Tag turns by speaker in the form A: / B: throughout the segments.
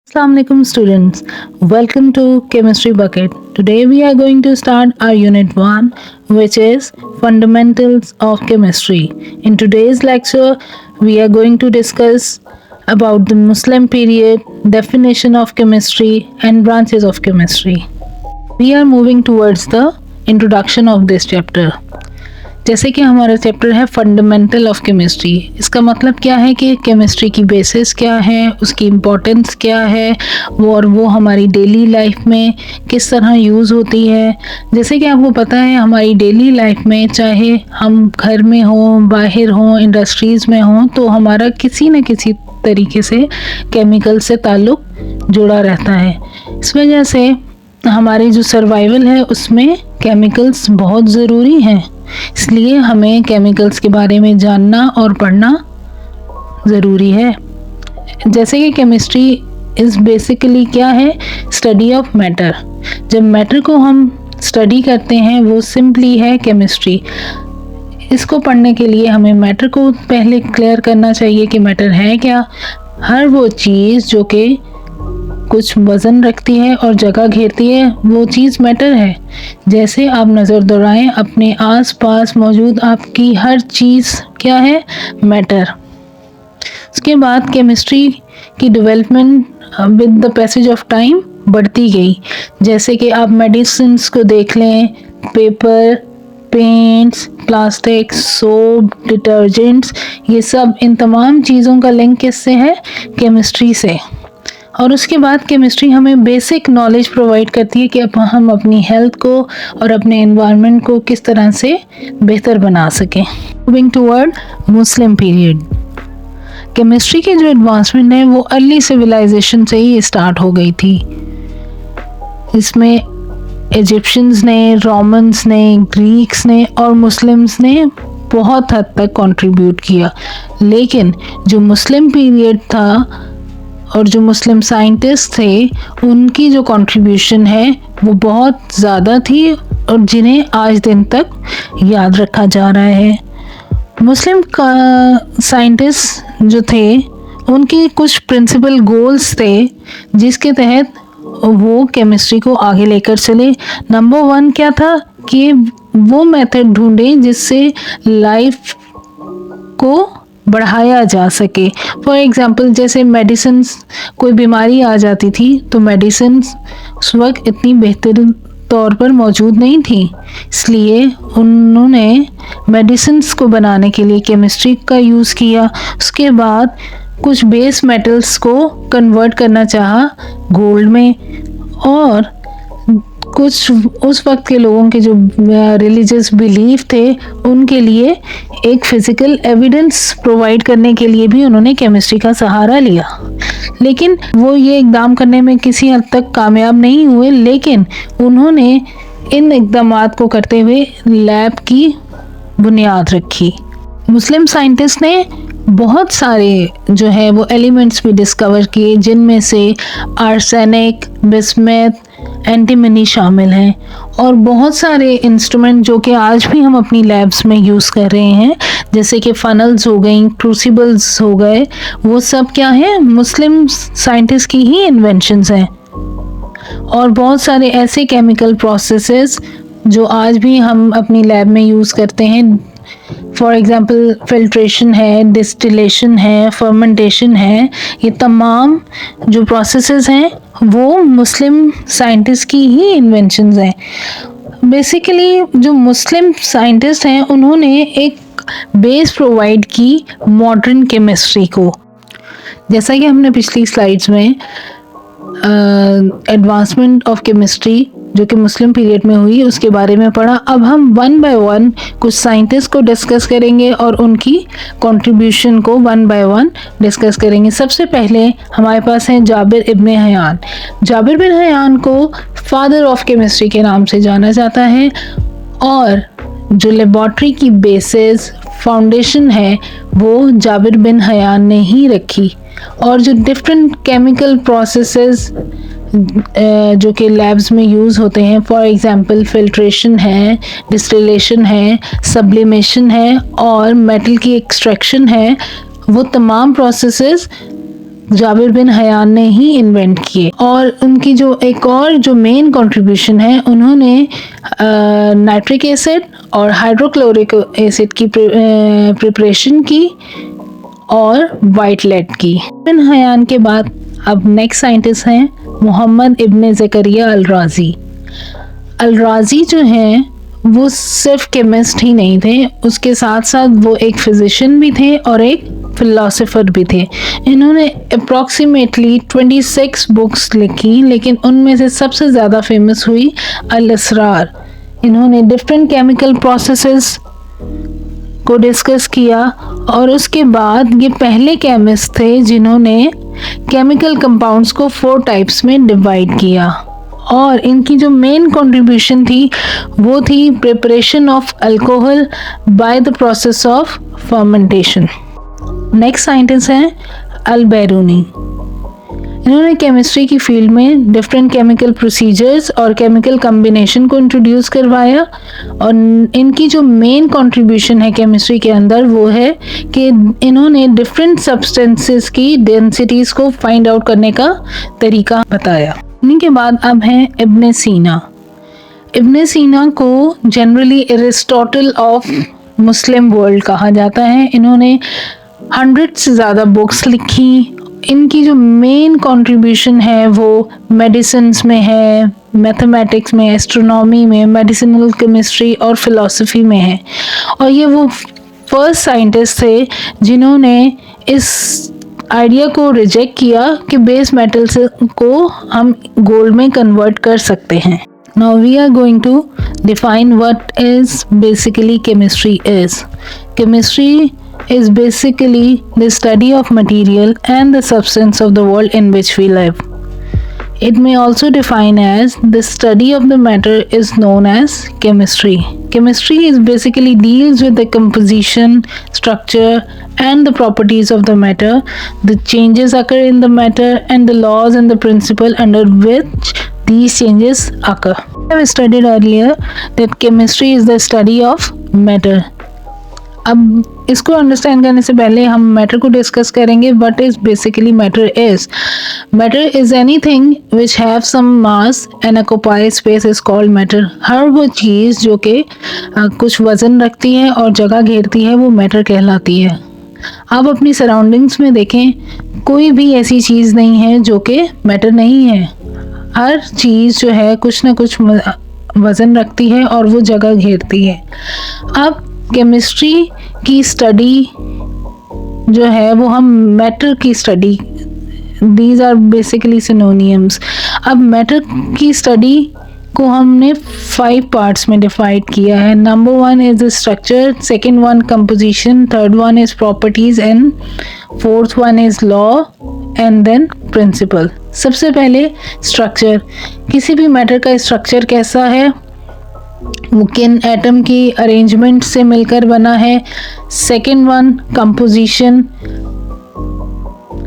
A: Assalamualaikum students, welcome to Chemistry Bucket. Today we are going to start our unit 1 which is Fundamentals of Chemistry. In today's lecture we are going to discuss about the Muslim period, definition of chemistry and branches of chemistry. We are moving towards the introduction of this chapter. जैसे कि हमारा chapter है fundamental of chemistry. इसका मतलब क्या है कि chemistry की बेसिस क्या है, उसकी इम्पोर्टेंस क्या है, वो हमारी डेली लाइफ में किस तरह यूज़ होती है। जैसे कि आपको पता है हमारी डेली लाइफ में चाहे हम घर में हों, बाहर हों, इंडस्ट्रीज़ में हों, तो हमारा किसी न किसी तरीके से केमिकल से ताल्लुक़ जुड़ा रहता है। इस वजह से हमारी जो सर्वाइवल है उसमें केमिकल्स बहुत ज़रूरी हैं, इसलिए हमें केमिकल्स के बारे में जानना और पढ़ना ज़रूरी है। जैसे कि केमिस्ट्री इज़ बेसिकली क्या है, स्टडी ऑफ मैटर। जब मैटर को हम स्टडी करते हैं वो सिंपली है केमिस्ट्री। इसको पढ़ने के लिए हमें मैटर को पहले क्लियर करना चाहिए कि मैटर है क्या। हर वो चीज़ जो कि कुछ वज़न रखती है और जगह घेरती है वो चीज़ मैटर है। जैसे आप नज़र दौड़ाएं, अपने आसपास मौजूद आपकी हर चीज़ क्या है, मैटर। उसके बाद केमिस्ट्री की development with the passage of time बढ़ती गई। जैसे कि आप मेडिसिन्स को देख लें, paper, paints, plastic, soap, detergents, ये सब, इन तमाम चीज़ों का लिंक किससे है, केमिस्ट्री से। और उसके बाद केमिस्ट्री हमें बेसिक नॉलेज प्रोवाइड करती है कि अब हम अपनी हेल्थ को और अपने एनवायरनमेंट को किस तरह से बेहतर बना सकें। मूविंग टुवर्ड मुस्लिम पीरियड, केमिस्ट्री की जो एडवांसमेंट है वो अर्ली सिविलाइजेशन से ही स्टार्ट हो गई थी। इसमें इजिप्शियंस ने, रोमन्स ने, ग्रीक्स ने और मुस्लिम्स ने बहुत हद तक कंट्रीब्यूट किया। लेकिन जो मुस्लिम पीरियड था और जो मुस्लिम साइंटिस्ट थे उनकी जो कंट्रीब्यूशन है वो बहुत ज़्यादा थी और जिन्हें आज दिन तक याद रखा जा रहा है। मुस्लिम साइंटिस्ट जो थे उनके कुछ प्रिंसिपल गोल्स थे जिसके तहत वो केमिस्ट्री को आगे लेकर चले। नंबर 1 क्या था कि वो मेथड ढूंढे जिससे लाइफ को बढ़ाया जा सके। फॉर एग्ज़ाम्पल जैसे मेडिसिन्स, कोई बीमारी आ जाती थी तो मेडिसिन्स उस वक्त इतनी बेहतर तौर पर मौजूद नहीं थी, इसलिए उन्होंने मेडिसिन्स को बनाने के लिए केमिस्ट्री का यूज़ किया। उसके बाद कुछ बेस मेटल्स को कन्वर्ट करना चाहा गोल्ड में, और कुछ उस वक्त के लोगों के जो रिलीजियस बिलीफ थे उनके लिए एक फिज़िकल एविडेंस प्रोवाइड करने के लिए भी उन्होंने केमिस्ट्री का सहारा लिया। लेकिन वो ये इक़दाम करने में किसी हद तक कामयाब नहीं हुए, लेकिन उन्होंने इन इक़दामात को करते हुए लैब की बुनियाद रखी। मुस्लिम साइंटिस्ट ने बहुत सारे जो है वो एलिमेंट्स भी डिस्कवर किए, जिनमें से आर्सेनिक, बिस्मथ, एंटीमनी शामिल हैं, और बहुत सारे इंस्ट्रूमेंट जो कि आज भी हम अपनी लैब्स में यूज़ कर रहे हैं, जैसे कि फनल्स हो गई, क्रूसिबल्स हो गए, वो सब क्या है, मुस्लिम साइंटिस्ट की ही इन्वेंशंस हैं। और बहुत सारे ऐसे केमिकल प्रोसेसेस जो आज भी हम अपनी लैब में यूज़ करते हैं, फॉर एग्ज़ाम्पल फिल्ट्रेशन है, डिस्टिलेशन है, फर्मेंटेशन है, ये तमाम जो प्रोसेसेस हैं वो मुस्लिम साइंटिस्ट की ही इन्वेंशंस हैं। बेसिकली जो मुस्लिम साइंटिस्ट हैं उन्होंने एक बेस प्रोवाइड की मॉडर्न केमिस्ट्री को। जैसा कि हमने पिछली स्लाइड्स में एडवांसमेंट ऑफ केमिस्ट्री जो कि मुस्लिम पीरियड में हुई उसके बारे में पढ़ा, अब हम 1 बाय 1 कुछ साइंटिस्ट को डिस्कस करेंगे और उनकी कंट्रीब्यूशन को 1 बाय 1 डिस्कस करेंगे। सबसे पहले हमारे पास हैं जाबिर इब्न हयान। जाबिर बिन हयान को फादर ऑफ केमिस्ट्री के नाम से जाना जाता है, और जो लेबॉर्ट्री की बेसिस फाउंडेशन है वो जाबिर बिन हयान ने ही रखी। और जो डिफरेंट केमिकल प्रोसेसेस जो कि लैब्स में यूज़ होते हैं, फॉर एग्ज़ाम्पल फिल्ट्रेशन है, डिस्टिलेशन है, सब्लिमेशन है और मेटल की एक्सट्रैक्शन है, वो तमाम प्रोसेसेस जाबिर बिन हयान ने ही इन्वेंट किए। और उनकी जो एक और जो मेन कंट्रीब्यूशन है, उन्होंने नाइट्रिक एसिड और हाइड्रोक्लोरिक एसिड की प्रिपरेशन की और वाइट लेड की। बिन हयान के बाद अब नेक्स्ट साइंटिस्ट हैं मोहम्मद इब्ने ज़करिया अल राज़ी। अल राज़ी जो हैं वो सिर्फ केमिस्ट ही नहीं थे, उसके साथ साथ वो एक फिजिशियन भी थे और एक फिलोसोफर भी थे। इन्होंने अप्रॉक्सीमेटली 26 बुक्स लिखी, लेकिन उनमें से सबसे ज़्यादा फेमस हुई अल असरार। इन्होंने डिफरेंट केमिकल प्रोसेसेस को डिस्कस किया और उसके बाद ये पहले केमिस्ट थे जिन्होंने केमिकल कंपाउंड्स को 4 टाइप्स में डिवाइड किया। और इनकी जो मेन कंट्रीब्यूशन थी वो थी preparation of alcohol by the process of fermentation. Next scientist हैं अल बैरूनी। इन्होंने केमिस्ट्री की फील्ड में डिफरेंट केमिकल प्रोसीजर्स और केमिकल कॉम्बिनेशन को इंट्रोड्यूस करवाया। और इनकी जो मेन कंट्रीब्यूशन है केमिस्ट्री के अंदर वो है कि इन्होंने डिफरेंट सब्सटेंसेस की डेंसिटीज को फाइंड आउट करने का तरीका बताया। इन्हीं के बाद अब हैं इब्ने सीना। इब्ने सीना को generally Aristotle of Muslim world कहा जाता है। इन्होंने 100 से ज़्यादा बुक्स लिखी। इनकी जो मेन कंट्रीब्यूशन है वो मेडिसिन्स में है, मैथमेटिक्स में, एस्ट्रोनॉमी में, मेडिसिनल केमिस्ट्री और फिलॉसफी में है। और ये वो फर्स्ट साइंटिस्ट थे जिन्होंने इस आइडिया को रिजेक्ट किया कि बेस मेटल्स को हम गोल्ड में कन्वर्ट कर सकते हैं। Now we are going to define what is basically chemistry is. Chemistry is basically the study of material and the substance of the world in which we live. It may also define as the study of the matter is known as chemistry. Chemistry is basically deals with the composition, structure and the properties of the matter. The changes occur in the matter and the laws and the principle under which these changes occur. I have studied earlier that chemistry is the study of matter. अब इसको understand करने से पहले हम matter को discuss करेंगे। What is basically matter is? Matter is anything which have some mass and occupy space is called matter. हर वो चीज़ जो कि कुछ वजन रखती है और जगह घेरती है वो मैटर कहलाती है। आप अपनी सराउंडिंग्स में देखें, कोई भी ऐसी चीज़ नहीं है जो कि मैटर नहीं है। हर चीज़ जो है कुछ ना कुछ वज़न रखती है और वो जगह घेरती है। अब केमिस्ट्री की स्टडी जो है वो हम मैटर की study, these are basically synonyms. अब मैटर की स्टडी को हमने 5 पार्ट्स में डिवाइड किया है। Number 1 is the structure, second 1 composition, third 1 is properties and fourth 1 is law and then principle. सबसे पहले स्ट्रक्चर। किसी भी मैटर का स्ट्रक्चर कैसा है, वो किन एटम की अरेंजमेंट से मिलकर बना है। Second 1 composition.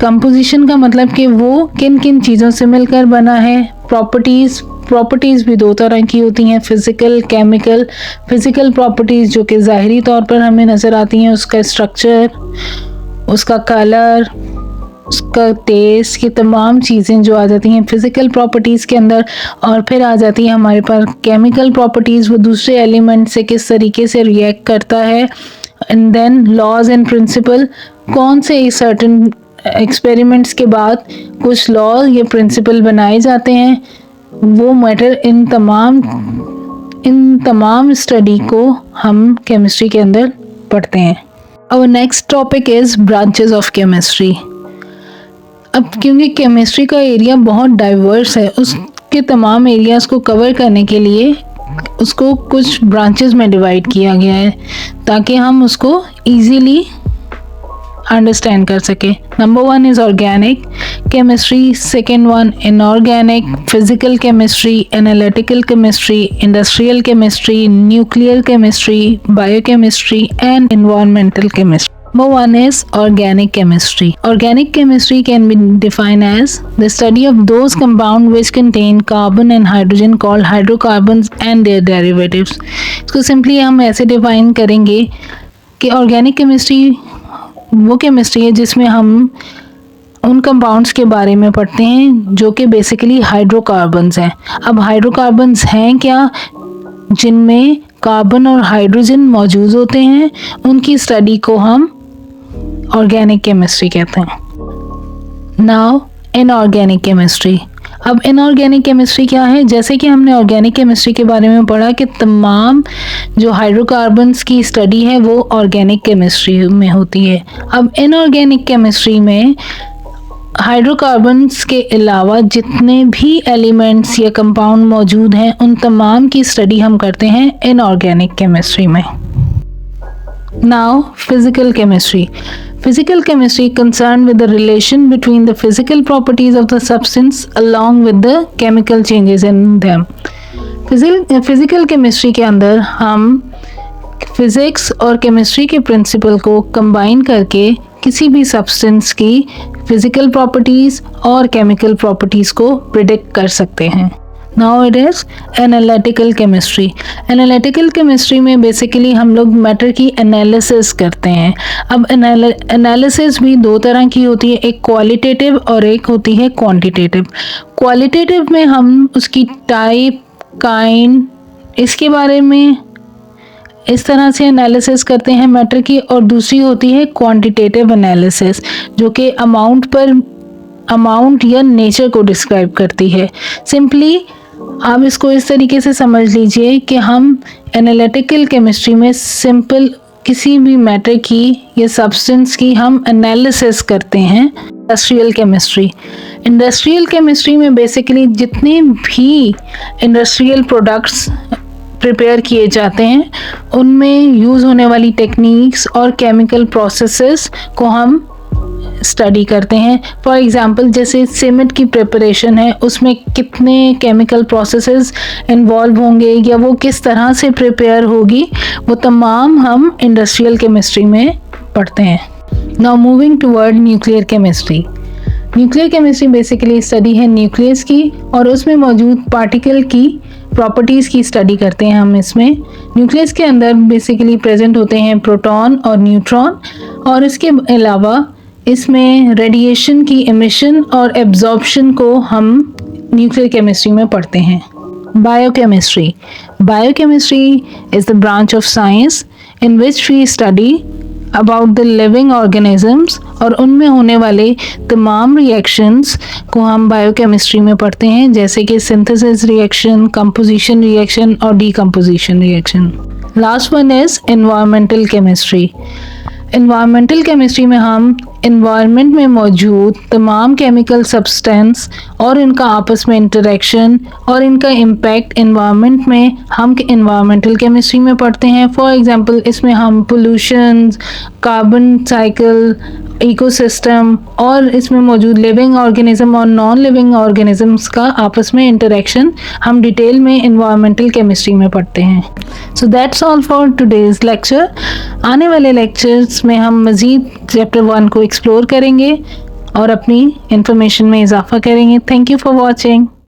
A: कंपोजिशन का मतलब कि वो किन किन चीज़ों से मिलकर बना है। प्रॉपर्टीज़ भी 2 तरह की होती हैं, फिज़िकल, केमिकल। फिज़िकल प्रॉपर्टीज़ जो कि ज़ाहिरी तौर पर हमें नज़र आती हैं, उसका स्ट्रक्चर, उसका कलर, उसका टेस्ट, ये तमाम चीज़ें जो आ जाती हैं फिज़िकल प्रॉपर्टीज़ के अंदर। और फिर आ जाती है हमारे पास केमिकल प्रॉपर्टीज़, वो दूसरे एलिमेंट से किस तरीके से रिएक्ट करता है। And then laws and principle, कौन से सर्टेन एक्सपेरिमेंट्स के बाद कुछ लॉ या प्रिंसिपल बनाए जाते हैं, वो मैटर इन तमाम स्टडी को हम केमिस्ट्री के अंदर पढ़ते हैं। और next topic is branches of chemistry. अब क्योंकि केमिस्ट्री का एरिया बहुत डाइवर्स है, उसके तमाम एरियाज़ को कवर करने के लिए उसको कुछ ब्रांचेस में डिवाइड किया गया है ताकि हम उसको इजीली अंडरस्टैंड कर सके। Number 1 is organic chemistry, second 1 inorganic, physical chemistry, analytical chemistry, industrial chemistry, nuclear chemistry, biochemistry and environmental chemistry. Number 1 is organic chemistry. Organic chemistry can be defined as the study of those compounds which contain carbon and hydrogen called hydrocarbons and their derivatives. इसको simply हम ऐसे define करेंगे कि organic chemistry वो chemistry है जिसमें हम उन कंपाउंड्स के बारे में पढ़ते हैं जो कि बेसिकली हाइड्रोकार्बन्स हैं। अब हाइड्रोकार्बन्स हैं क्या? जिनमें कार्बन और हाइड्रोजन मौजूद होते हैं, उनकी स्टडी को हम ऑर्गेनिक केमिस्ट्री कहते हैं। Now inorganic chemistry. अब इनऑर्गेनिक केमिस्ट्री क्या है? जैसे कि हमने ऑर्गेनिक केमिस्ट्री के बारे में पढ़ा कि तमाम जो हाइड्रोकार्बन्स की स्टडी है वो ऑर्गेनिक केमिस्ट्री में होती है। अब इनऑर्गेनिक केमिस्ट्री में हाइड्रोकार्बन्स के अलावा जितने भी एलिमेंट्स या कंपाउंड मौजूद हैं, उन तमाम की स्टडी हम करते हैं इनऑर्गेनिक केमिस्ट्री में। Now physical chemistry. Physical chemistry concerned with the relation between the physical properties of the substance along with the chemical changes in them. Physical chemistry के अंदर हम फिजिक्स और केमिस्ट्री के प्रिंसिपल को कंबाइन करके किसी भी सब्सटेंस की फिजिकल प्रॉपर्टीज और केमिकल प्रॉपर्टीज को प्रिडिक्ट कर सकते हैं। Now it is analytical chemistry. Analytical chemistry में बेसिकली हम लोग मैटर की एनालिसिस करते हैं। अब एनालिसिस भी दो तरह की होती है, एक क्वालिटेटिव और एक होती है क्वांटिटेटिव। क्वालिटेटिव में हम उसकी टाइप, काइंड, इसके बारे में इस तरह से एनालिसिस करते हैं मैटर की, और दूसरी होती है क्वांटिटेटिव एनालिसिस जो कि अमाउंट या नेचर को डिस्क्राइब करती है। सिंपली आप इसको इस तरीके से समझ लीजिए कि हम एनालिटिकल केमिस्ट्री में सिंपल किसी भी मैटर की या सब्सटेंस की हम एनालिसिस करते हैं। Industrial chemistry. इंडस्ट्रियल केमिस्ट्री में बेसिकली जितने भी इंडस्ट्रियल प्रोडक्ट्स प्रिपेयर किए जाते हैं उनमें यूज़ होने वाली टेक्निक्स और केमिकल प्रोसेसेस को हम स्टडी करते हैं। फॉर एग्जांपल जैसे सीमेंट की प्रिपरेशन है, उसमें कितने केमिकल प्रोसेसेस इन्वॉल्व होंगे या वो किस तरह से प्रिपेयर होगी, वो तमाम हम इंडस्ट्रियल केमिस्ट्री में पढ़ते हैं। Now moving toward nuclear chemistry. Nuclear chemistry basically study है न्यूक्लियस की और उसमें मौजूद पार्टिकल की प्रॉपर्टीज़ की स्टडी करते हैं हम इसमें। न्यूक्लियस के अंदर बेसिकली प्रेजेंट होते हैं प्रोटॉन और न्यूट्रॉन, और इसके अलावा इसमें रेडिएशन की एमिशन और एब्जॉर्प्शन को हम न्यूक्लियर केमिस्ट्री में पढ़ते हैं। Biochemistry. Biochemistry is the branch of science in which we study about the living organisms, और उनमें होने वाले तमाम रिएक्शंस को हम बायोकेमिस्ट्री में पढ़ते हैं, जैसे कि सिंथेसिस रिएक्शन, कंपोजिशन रिएक्शन और decomposition reaction. Last one is environmental chemistry. Environmental chemistry में हम एनवायरनमेंट में मौजूद तमाम केमिकल सब्सटेंस और इनका आपस में इंटरेक्शन और इनका इम्पैक्ट एनवायरनमेंट में हम एनवायरमेंटल केमिस्ट्री में पढ़ते हैं। फॉर एग्जांपल इसमें हम पोल्यूशन, कार्बन साइकिल, इकोसिस्टम और इसमें मौजूद लिविंग ऑर्गेनिज्म और नॉन लिविंग ऑर्गेनिजम्स का आपस में इंटरेक्शन हम डिटेल में एनवायरमेंटल केमिस्ट्री में पढ़ते हैं। So that's all for today's lecture. आने वाले लेक्चर्स में हम मज़ीद चैप्टर 1 को एक्सप्लोर करेंगे और अपनी इंफॉर्मेशन में इजाफा करेंगे। Thank you for watching.